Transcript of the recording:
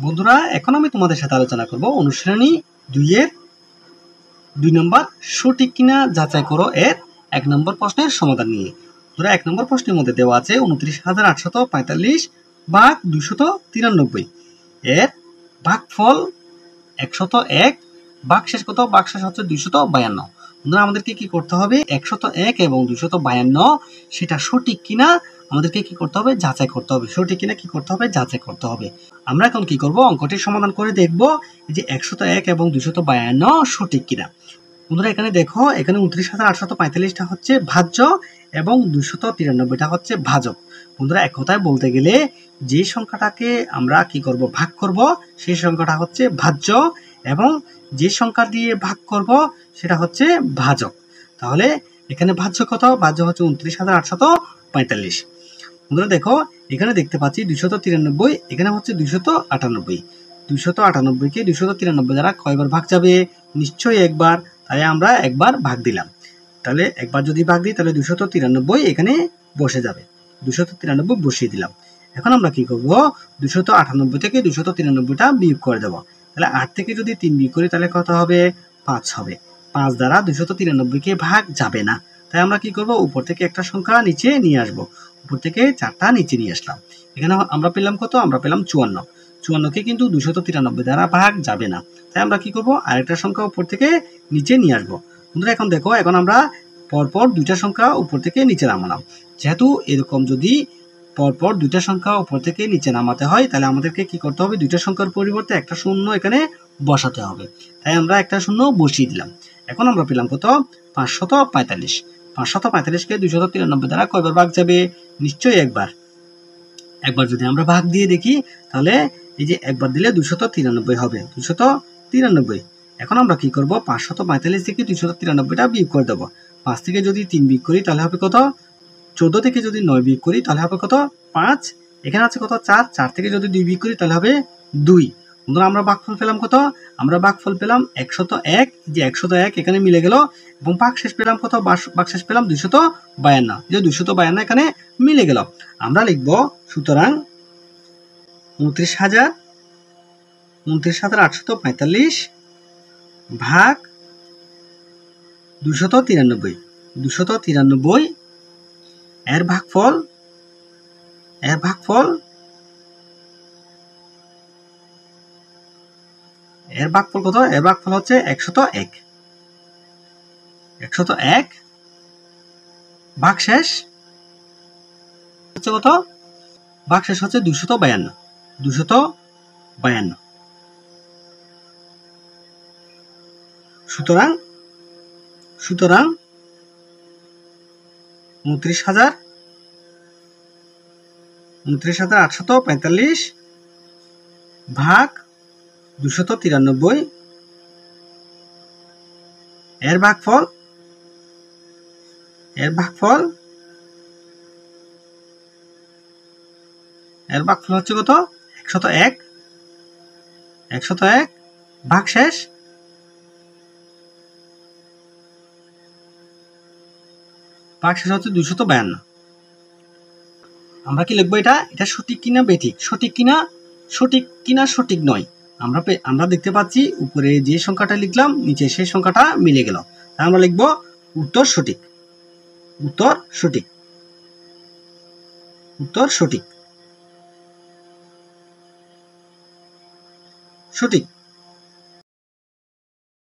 বন্ধুরা, এখন আমি তোমাদের সাথে আলোচনা করব অনুশীলনী 2 এর 2 নম্বর সঠিক কিনা যাচাই করো এর 1 নম্বর প্রশ্নের সমাধান নিয়ে। বন্ধুরা, 1 নম্বর প্রশ্নের মধ্যে দেওয়া আছে ২৯,৮৪৫ ভাগ ২৯৩ এর ভাগফল ১০১, ভাগশেষ কত? ভাগশেষ হচ্ছে ২৫২। বন্ধুরা, আমাদেরকে কি করতে হবে? ১০১ এবং ২৫২ সেটা সঠিক কিনা আমাদেরকে কি করতে হবে? যাচাই করতে হবে। সঠিক কিনা কি করতে হবে? যাচাই করতে হবে। আমরা এখন কি করব? অঙ্কটির সমাধান করে দেখব যে ১০১ এবং ২৫২ সঠিক কিনা। বন্ধুরা, এখানে দেখো, এখানে ২৯,৮৪৫টা হচ্ছে ভাজ্য এবং ২৯৩টা হচ্ছে ভাজক। বন্ধুরা, এক কথায় বলতে গেলে যে সংখ্যাটাকে আমরা কি করব? ভাগ করব, সেই সংখ্যাটা হচ্ছে ভাজ্য এবং যে সংখ্যা দিয়ে ভাগ করব সেটা হচ্ছে ভাজক। তাহলে এখানে ভাজ্য কত? ভাজ্য হচ্ছে ২৯,৮৪৫। বন্ধুরা দেখো, এখানে দেখতে পাচ্ছি ২৯৩, এখানে হচ্ছে ২৯৮। ২৯৮কে ২৯৩ দ্বারা কয়বার ভাগ যাবে? নিশ্চয়ই একবার। তাই আমরা একবার ভাগ দিলাম। তাহলে একবার যদি ভাগ দিই তাহলে ২৯৩ এখানে বসে যাবে। ২৯৩ বসিয়ে দিলাম। এখন আমরা কি করব? ২৯৮ থেকে ২৯৩টা বিয়োগ করে দেব। তাহলে ৮ থেকে যদি ৩ বিয়োগ করি তাহলে কত হবে? ৫ হবে। ৫ দ্বারা ২৯৩কে ভাগ যাবে না। তাই আমরা কি করব? উপর থেকে একটা সংখ্যা নিচে নিয়ে আসব। উপর থেকে 4টা নিচে নিয়ে আসলাম। এখানে আমরা পেলাম কত? আমরা পেলাম ৫৪। ৫৪কে কিন্তু ২৯৩ দ্বারা ভাগ যাবে না। তাই আমরা কি করব? আরেকটা সংখ্যা উপর থেকে নিচে নিয়ে আসবো। বন্ধুরা, এখন দেখো, এখন আমরা পরপর দুইটা সংখ্যা উপর থেকে নিচে নামালাম। যেহেতু এরকম যদি পরপর দুইটা সংখ্যা উপর থেকে নিচে নামাতে হয় তাহলে আমাদেরকে কি করতে হবে? দুইটা সংখ্যার পরিবর্তে একটা শূন্য এখানে বসাতে হবে। তাই আমরা একটা শূন্য বসিয়ে দিলাম। এখন আমরা পেলাম কত? ৫৪৫। ৫৪৫কে ২৯৩ দ্বারা কয়বার ভাগ যাবে? নিশ্চয়ই একবার। একবার যদি আমরা ভাগ দিয়ে দেখি তাহলে এই যে একবার দিলে ২৯৩ হবে। ২৯৩। এখন আমরা কি করব? ৫৪৫ থেকে ২৯৩টা বিয়োগ করে দেব। ৫ থেকে যদি ৩ বিয়োগ করি তাহলে হবে কত? ১৪ থেকে যদি ৯ বিয়োগ করি তাহলে হবে কত? ৫। এখানে আছে কত? ৪। ৪ থেকে যদি ২ বিয়োগ করি তাহলে হবে ২। বন্ধুরা, আমরা ভাগফল পেলাম কত? আমরা ভাগফল পেলাম ১০১। যে ১০১ এখানে মিলে গেল এবং ভাগশেষ পেলাম কত? ভাগশেষ পেলাম ২৫২। যে ২৫২ এখানে মিলে গেল। আমরা লিখব সুতরাং ২৯,৮৪৫ ভাগ ২৯৩। ২৯৩ এর ভাগফল কত? এর ভাগফল হচ্ছে ১০১। ১০১ ভাগশেষ হচ্ছে কত? ভাগশেষ হচ্ছে ২৫২। ২৫২। সুতরাং ২৯,৮৪৫ ভাগ ২৯৩ এর ভাগফল হচ্ছে কত? ১০১। ১০১ ভাগশেষ হচ্ছে ২৫২। আমরা কি লিখবো? এটা সঠিক কিনা বেঠিক? সঠিক কিনা সঠিক নয়। আমরা দেখতে পাচ্ছি উপরে যে সংখ্যাটা লিখলাম নিচে সেই সংখ্যাটা মিলে গেল। তাই আমরা লিখবো উত্তর সঠিক। উত্তর সঠিক।